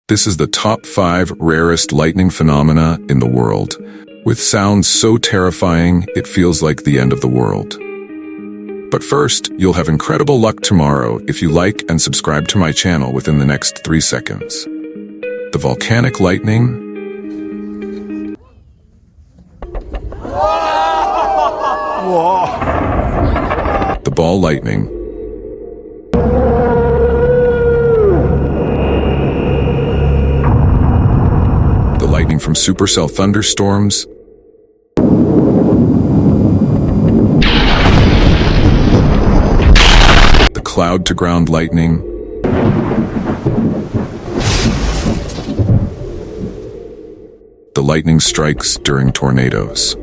This is the top 5 rarest lightning phenomena in the world, with sounds so terrifying it feels like the end of the world. But first, you'll have incredible luck tomorrow if you like and subscribe to my channel within the next 3 seconds. The volcanic lightning. The ball lightning. The lightning from Supercell Thunderstorms. The cloud-to-ground lightning. The lightning strikes during tornadoes.